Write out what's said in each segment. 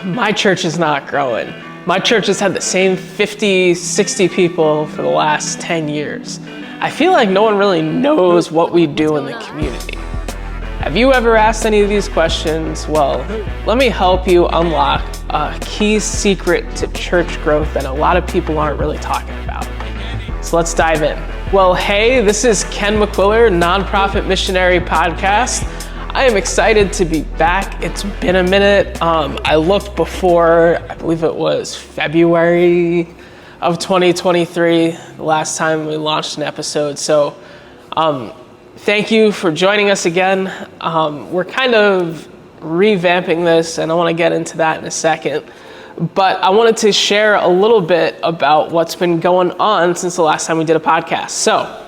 My church is not growing. My church has had the same 50, 60 people for the last 10 years. I feel like no one really knows what we do in the community. Have you ever asked any of these questions? Well, let me help you unlock a key secret to church growth that a lot of people aren't really talking about. So let's dive in. Well, hey, this is Ken McQuiller, Nonprofit Missionary Podcast. I am excited to be back. It's been a minute. I looked before, I believe it was February of 2023, the last time we launched an episode. So thank you for joining us again. We're kind of revamping this, and I want to get into that in a second. But I wanted to share a little bit about what's been going on since the last time we did a podcast. So,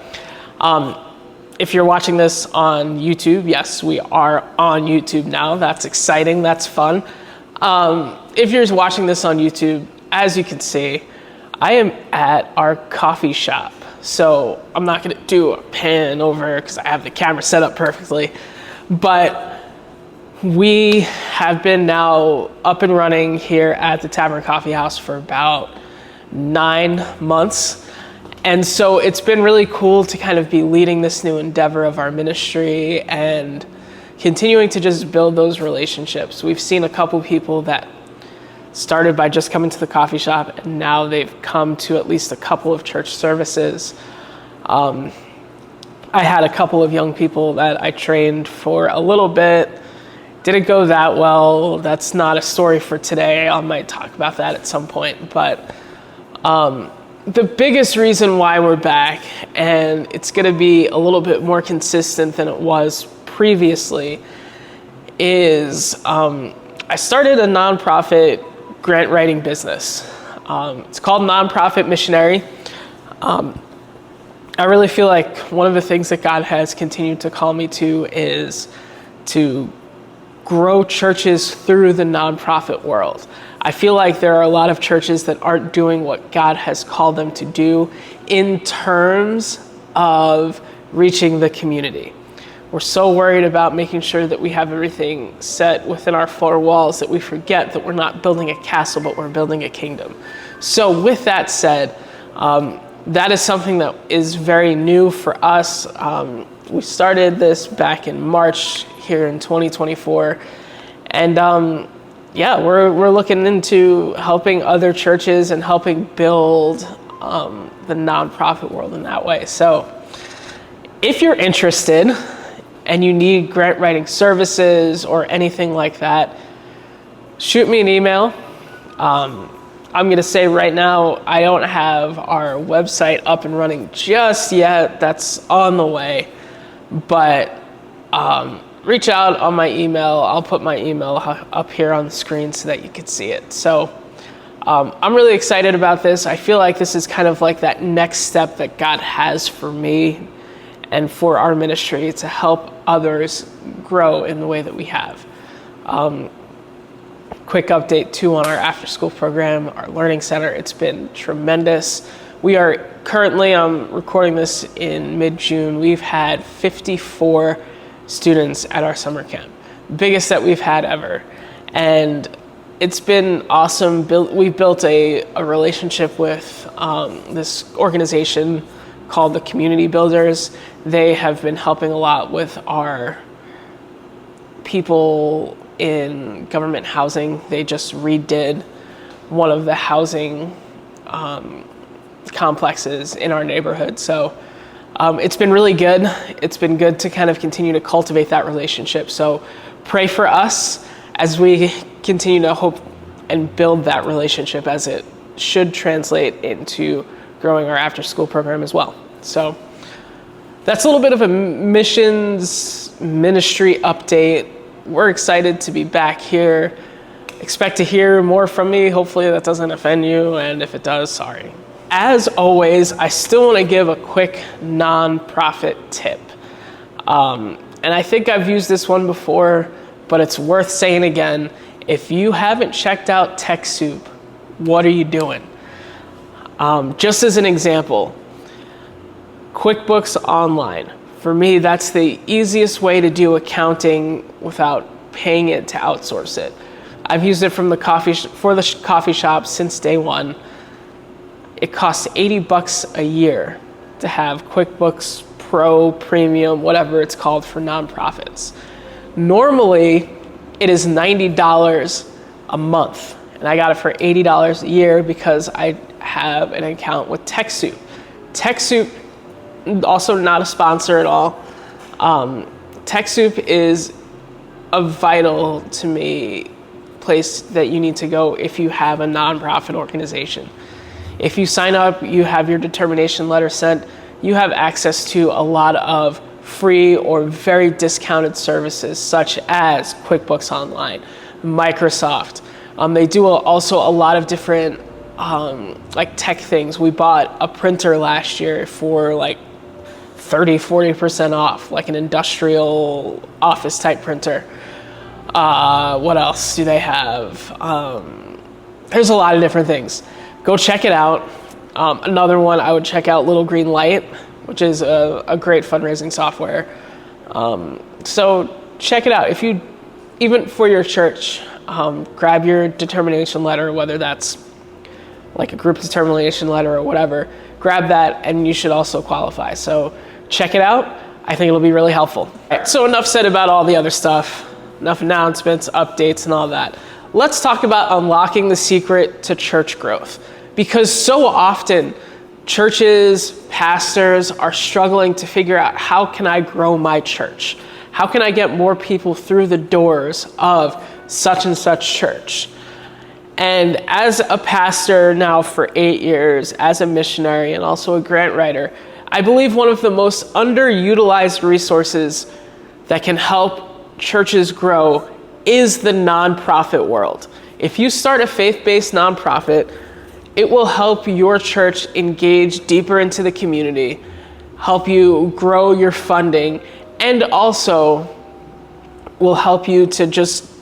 if you're watching this on YouTube, yes, we are on YouTube now. That's exciting. That's fun. If you're watching this on YouTube, as you can see, I am at our coffee shop. So I'm not going to do a pan over because I have the camera set up perfectly. But we have been now up and running here at the Tavern Coffee House for about 9 months. And so it's been really cool to kind of be leading this new endeavor of our ministry and continuing to just build those relationships. We've seen a couple people that started by just coming to the coffee shop, and now they've come to at least a couple of church services. I had a couple of young people that I trained for a little bit. Didn't go that well. That's not a story for today. I might talk about that at some point. But the biggest reason why we're back, and it's going to be a little bit more consistent than it was previously, is I started a nonprofit grant writing business. It's called Nonprofit Missionary. I really feel like one of the things that God has continued to call me to is to grow churches through the nonprofit world. I feel like there are a lot of churches that aren't doing what God has called them to do in terms of reaching the community. We're so worried about making sure that we have everything set within our four walls that we forget that we're not building a castle, but we're building a kingdom. So with that said, that is something that is very new for us. We started this back in March here in 2024. And we're looking into helping other churches and helping build the nonprofit world in that way. So if you're interested and you need grant writing services or anything like that, shoot me an email. I'm going to say right now, I don't have our website up and running just yet. That's on the way. But reach out on my email. I'll put my email up here on the screen so that you can see it. So I'm really excited about this. I feel like this is kind of like that next step that God has for me and for our ministry to help others grow in the way that we have. Quick update too on our after school program, our learning center. It's been tremendous. We are currently, recording this in mid-June. We've had 54 students at our summer camp, biggest that we've had ever. And it's been awesome. We've built a relationship with this organization called the Community Builders. They have been helping a lot with our people in government housing. They just redid one of the housing complexes in our neighborhood. So it's been really good. It's been good to kind of continue to cultivate that relationship. So pray for us as we continue to hope and build that relationship, as it should translate into growing our after school program as well. So that's a little bit of a missions ministry update. We're excited to be back here. Expect to hear more from me. Hopefully that doesn't offend you. And if it does, sorry. As always, I still want to give a quick nonprofit tip. And I think I've used this one before, but it's worth saying again. If you haven't checked out TechSoup, what are you doing? Just as an example, QuickBooks Online. For me, that's the easiest way to do accounting without paying it to outsource it. I've used it from the coffee shop since day one. It costs $80 a year to have QuickBooks Pro, Premium, whatever it's called for nonprofits. Normally, it is $90 a month, and I got it for $80 a year because I have an account with TechSoup. TechSoup, also not a sponsor at all. TechSoup is a vital to me place that you need to go if you have a nonprofit organization. If you sign up, you have your determination letter sent, you have access to a lot of free or very discounted services such as QuickBooks Online, Microsoft. They do also a lot of different like tech things. We bought a printer last year for like 30-40% off, like an industrial office type printer. What else do they have? There's a lot of different things. Go check it out. Another one, I would check out Little Green Light, which is a great fundraising software. So check it out. If you, even for your church, grab your determination letter, whether that's like a group determination letter or whatever, grab that and you should also qualify. So check it out. I think it'll be really helpful. So enough said about all the other stuff, enough announcements, updates, and all that. Let's talk about unlocking the secret to church growth. Because so often churches, pastors are struggling to figure out, how can I grow my church? How can I get more people through the doors of such and such church? And as a pastor now for 8 years, as a missionary and also a grant writer, I believe one of the most underutilized resources that can help churches grow is the nonprofit world. If you start a faith-based nonprofit, it will help your church engage deeper into the community, help you grow your funding, and also will help you to just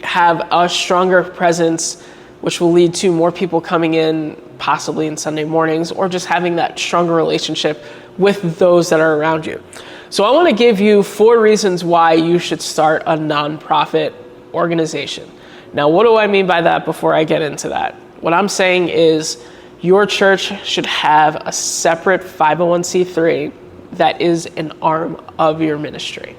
have a stronger presence, which will lead to more people coming in, possibly in Sunday mornings, or just having that stronger relationship with those that are around you. So I want to give you 4 reasons why you should start a nonprofit organization. Now, what do I mean by that before I get into that? What I'm saying is your church should have a separate 501c3 that is an arm of your ministry.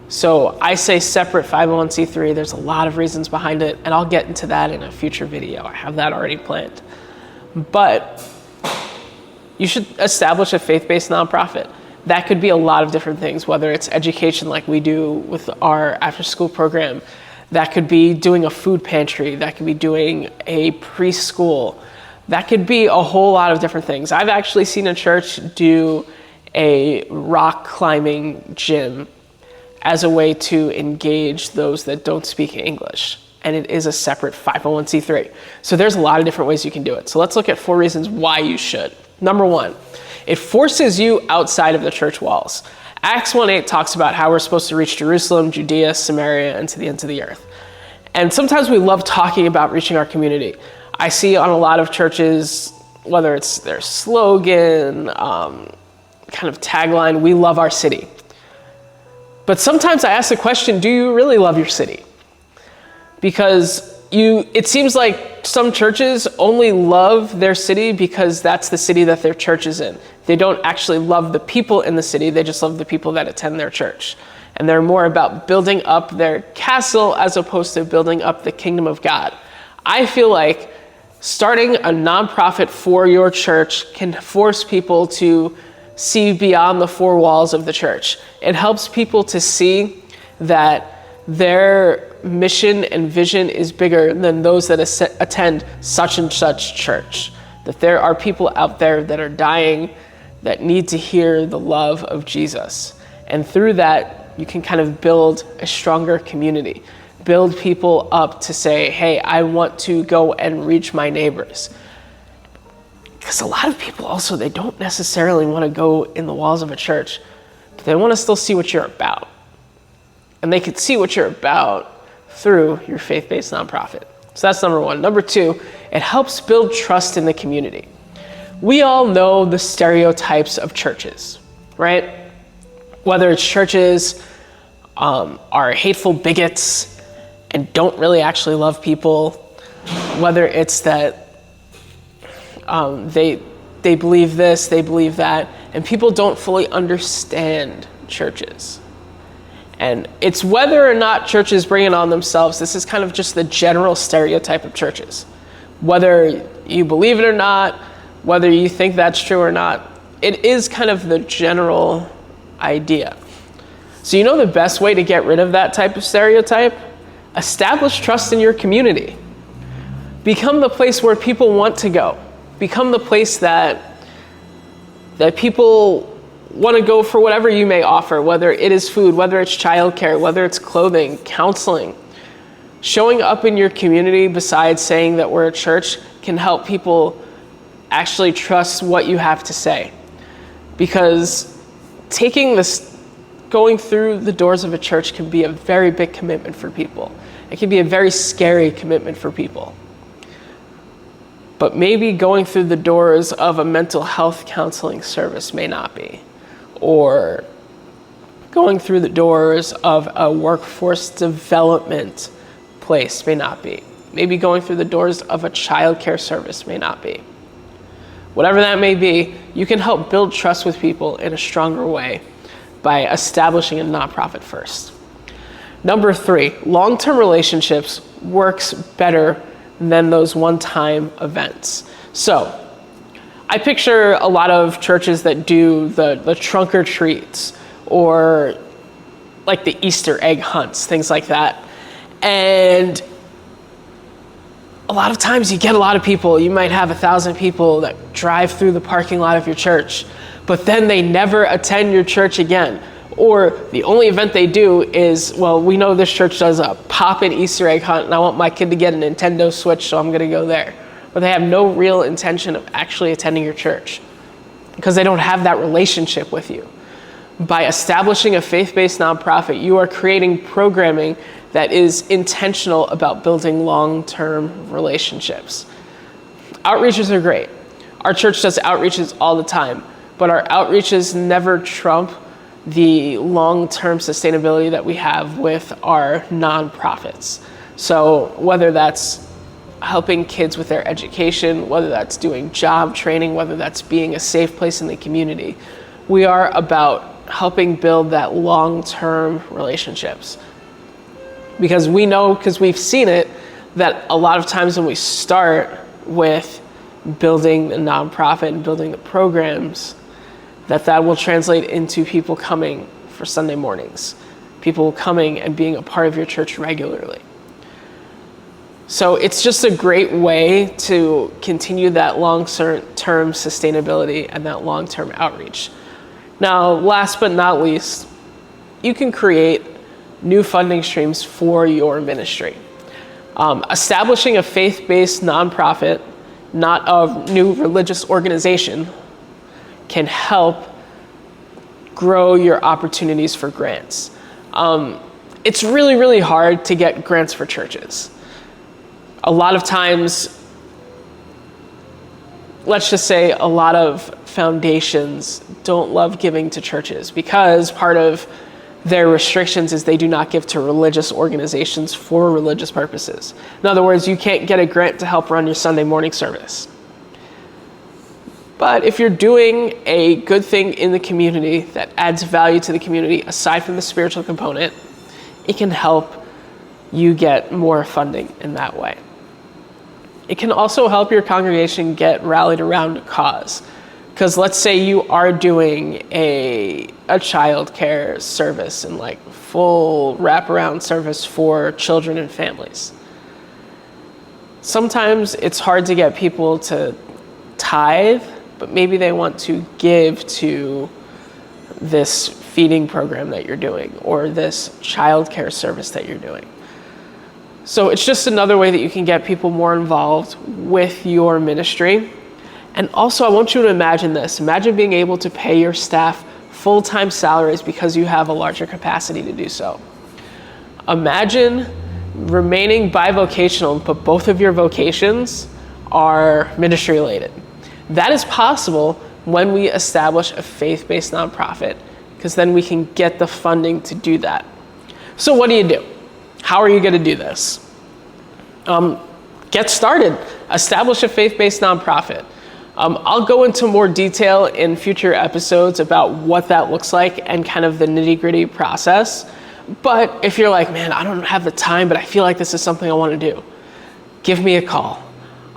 So I say separate 501c3, there's a lot of reasons behind it, and I'll get into that in a future video. I have that already planned. But you should establish a faith-based nonprofit. That could be a lot of different things, whether it's education like we do with our after-school program. That could be doing a food pantry. That could be doing a preschool. That could be a whole lot of different things. I've actually seen a church do a rock climbing gym as a way to engage those that don't speak English. And it is a separate 501c3. So there's a lot of different ways you can do it. So let's look at 4 reasons why you should. Number 1, it forces you outside of the church walls. Acts 1:8 talks about how we're supposed to reach Jerusalem, Judea, Samaria, and to the ends of the earth. And sometimes we love talking about reaching our community. I see on a lot of churches, whether it's their slogan, kind of tagline, we love our city. But sometimes I ask the question, do you really love your city? Because it seems like some churches only love their city because that's the city that their church is in. They don't actually love the people in the city, they just love the people that attend their church. And they're more about building up their castle as opposed to building up the kingdom of God. I feel like starting a nonprofit for your church can force people to see beyond the 4 walls of the church. It helps people to see that their mission and vision is bigger than those that attend such and such church. That there are people out there that are dying that need to hear the love of Jesus. And through that, you can kind of build a stronger community. Build people up to say, hey, I want to go and reach my neighbors. Because a lot of people also, they don't necessarily want to go in the walls of a church, but they want to still see what you're about. And they can see what you're about through your faith-based nonprofit. So that's number 1. Number 2, it helps build trust in the community. We all know the stereotypes of churches, right? Whether it's churches are hateful bigots and don't really actually love people, whether it's that they believe this, they believe that, and people don't fully understand churches. And it's whether or not churches bring it on themselves. This is kind of just the general stereotype of churches. Whether you believe it or not, whether you think that's true or not, it is kind of the general idea. So you know the best way to get rid of that type of stereotype? Establish trust in your community. Become the place where people want to go. Become the place that people want to go for whatever you may offer, whether it is food, whether it's childcare, whether it's clothing, counseling. Showing up in your community, besides saying that we're a church, can help people actually trust what you have to say. Because going through the doors of a church can be a very big commitment for people. It can be a very scary commitment for people. But maybe going through the doors of a mental health counseling service may not be. Or going through the doors of a workforce development place may not be. Maybe going through the doors of a childcare service may not be. Whatever that may be, you can help build trust with people in a stronger way by establishing a nonprofit first. Number 3, long-term relationships works better than those one-time events. So, I picture a lot of churches that do the trunk or treats, or like the Easter egg hunts, things like that. And a lot of times you get a lot of people. You might have 1,000 people that drive through the parking lot of your church, but then they never attend your church again. Or the only event they do is, well, we know this church does a pop-in Easter egg hunt, and I want my kid to get a Nintendo Switch, so I'm going to go there. But they have no real intention of actually attending your church because they don't have that relationship with you. By establishing a faith-based nonprofit, you are creating programming that is intentional about building long-term relationships. Outreaches are great. Our church does outreaches all the time, but our outreaches never trump the long-term sustainability that we have with our nonprofits. So whether that's helping kids with their education, whether that's doing job training, whether that's being a safe place in the community, we are about helping build that long-term relationships. Because we know, because we've seen it, that a lot of times when we start with building the nonprofit and building the programs, that will translate into people coming for Sunday mornings, people coming and being a part of your church regularly. So it's just a great way to continue that long-term sustainability and that long-term outreach. Now, last but not least, you can create new funding streams for your ministry. Establishing a faith-based nonprofit, not a new religious organization, can help grow your opportunities for grants. It's really, really hard to get grants for churches. A lot of times, let's just say a lot of foundations don't love giving to churches because part of their restrictions is they do not give to religious organizations for religious purposes. In other words, you can't get a grant to help run your Sunday morning service. But if you're doing a good thing in the community that adds value to the community, aside from the spiritual component, it can help you get more funding in that way. It can also help your congregation get rallied around a cause. Because let's say you are doing a child care service and like full wraparound service for children and families. Sometimes it's hard to get people to tithe, but maybe they want to give to this feeding program that you're doing or this child care service that you're doing. So it's just another way that you can get people more involved with your ministry. And also, I want you to imagine this. Imagine being able to pay your staff full-time salaries because you have a larger capacity to do so. Imagine remaining bivocational, but both of your vocations are ministry related. That is possible when we establish a faith-based nonprofit, because then we can get the funding to do that. So what do? How are you going to do this? Get started. Establish a faith-based nonprofit. I'll go into more detail in future episodes about what that looks like and kind of the nitty-gritty process. But if you're like, man, I don't have the time, but I feel like this is something I want to do, give me a call.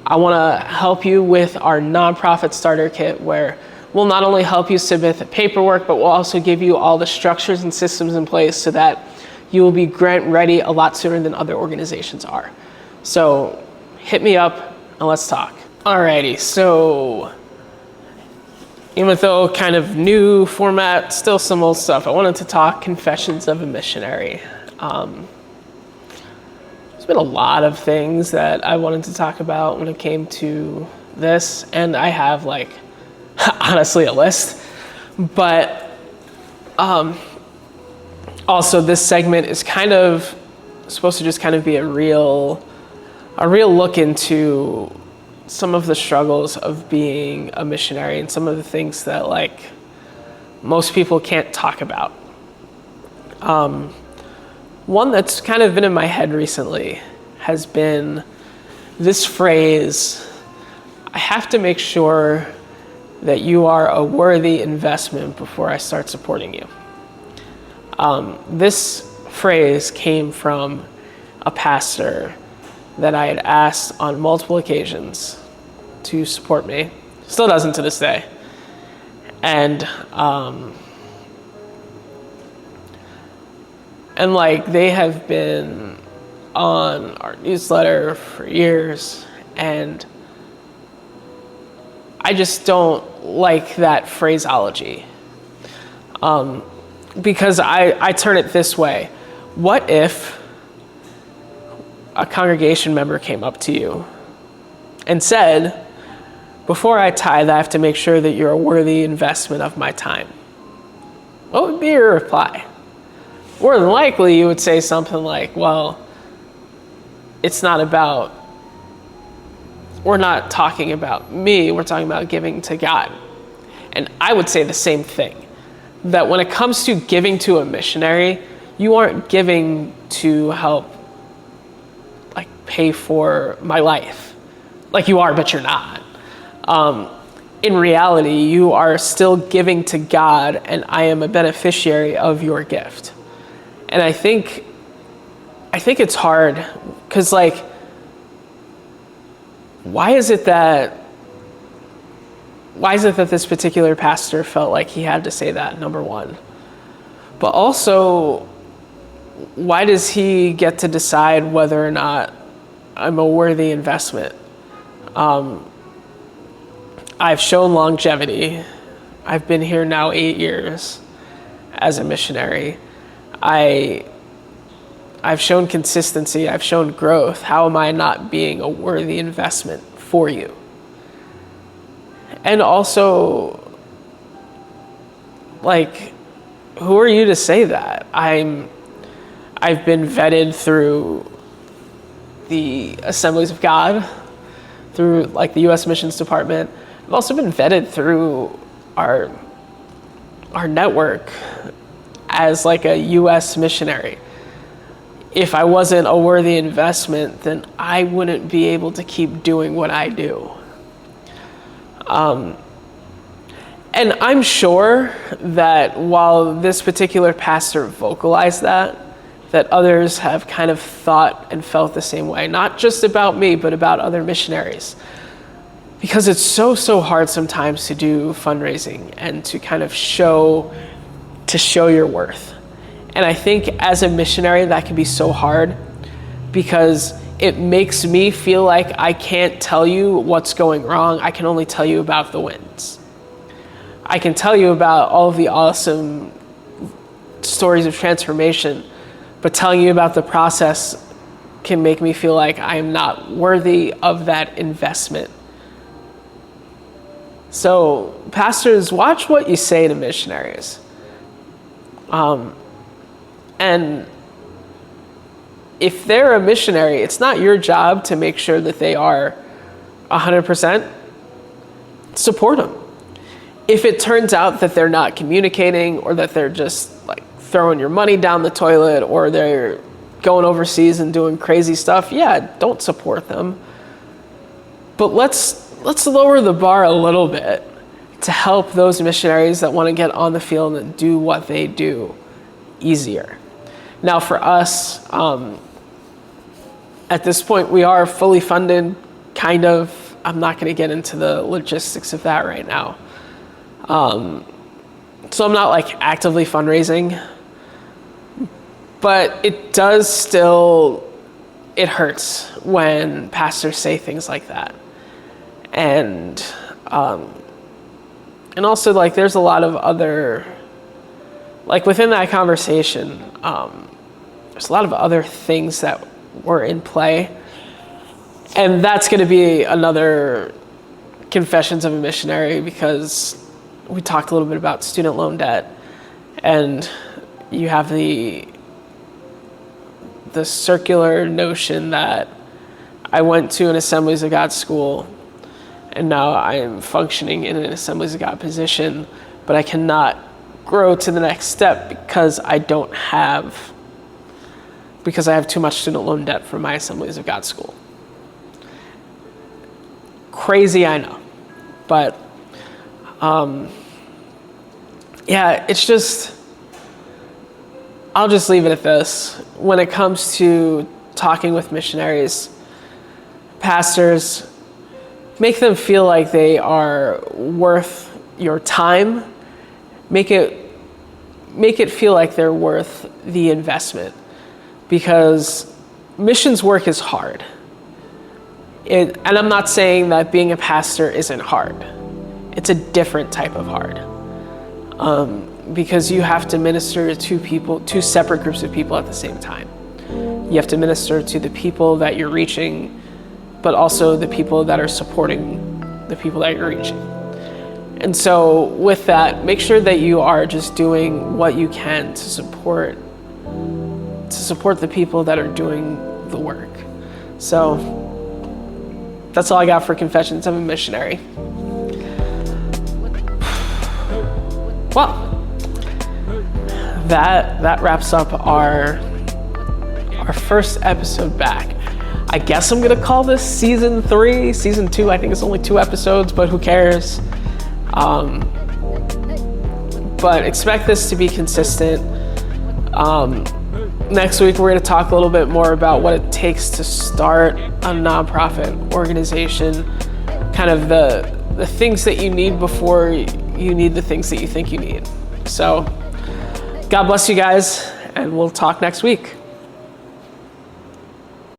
I want to help you with our nonprofit starter kit, where we'll not only help you submit the paperwork, but we'll also give you all the structures and systems in place so that you will be grant ready a lot sooner than other organizations are. So hit me up and let's talk. Alrighty, so even though kind of new format, still some old stuff, I wanted to talk Confessions of a Missionary. There's been a lot of things that I wanted to talk about when it came to this, and I have like, honestly, a list. But also this segment is kind of supposed to just kind of be a real look into some of the struggles of being a missionary and some of the things that like most people can't talk about. One that's kind of been in my head recently has been this phrase, I have to make sure that you are a worthy investment before I start supporting you. This phrase came from a pastor that I had asked on multiple occasions to support me. Still doesn't to this day. And like they have been on our newsletter for years, and I just don't like that phraseology. Because I turn it this way. What if a congregation member came up to you and said, before I tithe, I have to make sure that you're a worthy investment of my time? What would be your reply? More than likely, you would say something like, well, it's not about, we're not talking about me, we're talking about giving to God. And I would say the same thing, that when it comes to giving to a missionary, you aren't giving to help like pay for my life. Like you are, but you're not. In reality, you are still giving to God, and I am a beneficiary of your gift. And I think it's hard because like, why is it that this particular pastor felt like he had to say that, number one? But also, why does he get to decide whether or not I'm a worthy investment? I've shown longevity. I've been here now 8 years as a missionary. I've shown consistency. I've shown growth. How am I not being a worthy investment for you? And also, like, who are you to say that? I've been vetted through the Assemblies of God, through like the U.S. Missions Department. I've also been vetted through our network as like a U.S. missionary. If I wasn't a worthy investment, then I wouldn't be able to keep doing what I do. And I'm sure that while this particular pastor vocalized that others have kind of thought and felt the same way, not just about me, but about other missionaries. Because it's so hard sometimes to do fundraising and to kind of show your worth. And I think as a missionary, that can be so hard because it makes me feel like I can't tell you what's going wrong. I can only tell you about the wins. I can tell you about all of the awesome stories of transformation, but telling you about the process can make me feel like I am not worthy of that investment. So, pastors, watch what you say to missionaries. And if they're a missionary, it's not your job to make sure that they are 100%. Support them. If it turns out that they're not communicating, or that they're just like throwing your money down the toilet, or they're going overseas and doing crazy stuff, yeah, don't support them. But let's lower the bar a little bit to help those missionaries that want to get on the field and do what they do easier. Now for us, at this point, we are fully funded, kind of. I'm not going to get into the logistics of that right now. So I'm not like actively fundraising, but it does still, it hurts when pastors say things like that. And also like there's a lot of other, like within that conversation, there's a lot of other things that were in play. And that's going to be another Confessions of a Missionary, because we talked a little bit about student loan debt, and you have the circular notion that I went to an Assemblies of God school and now I am functioning in an Assemblies of God position, but I cannot grow to the next step because I have too much student loan debt from my Assemblies of God school. Crazy, I know, but yeah, it's just, I'll just leave it at this. When it comes to talking with missionaries, pastors, make them feel like they are worth your time. Make it feel like they're worth the investment, because missions work is hard. And I'm not saying that being a pastor isn't hard. It's a different type of hard. Because you have to minister to two separate groups of people at the same time. You have to minister to the people that you're reaching, but also the people that are supporting the people that you're reaching. And so with that, make sure that you are just doing what you can to support the people that are doing the work. So that's all I got for Confessions of a Missionary. Well, that wraps up our first episode back. I guess I'm gonna call this season 3. Season 2, I think it's only 2 episodes, but who cares? But expect this to be consistent. Next week, we're gonna talk a little bit more about what it takes to start a nonprofit organization, kind of the things that you need before you need the things that you think you need. So, God bless you guys, and we'll talk next week.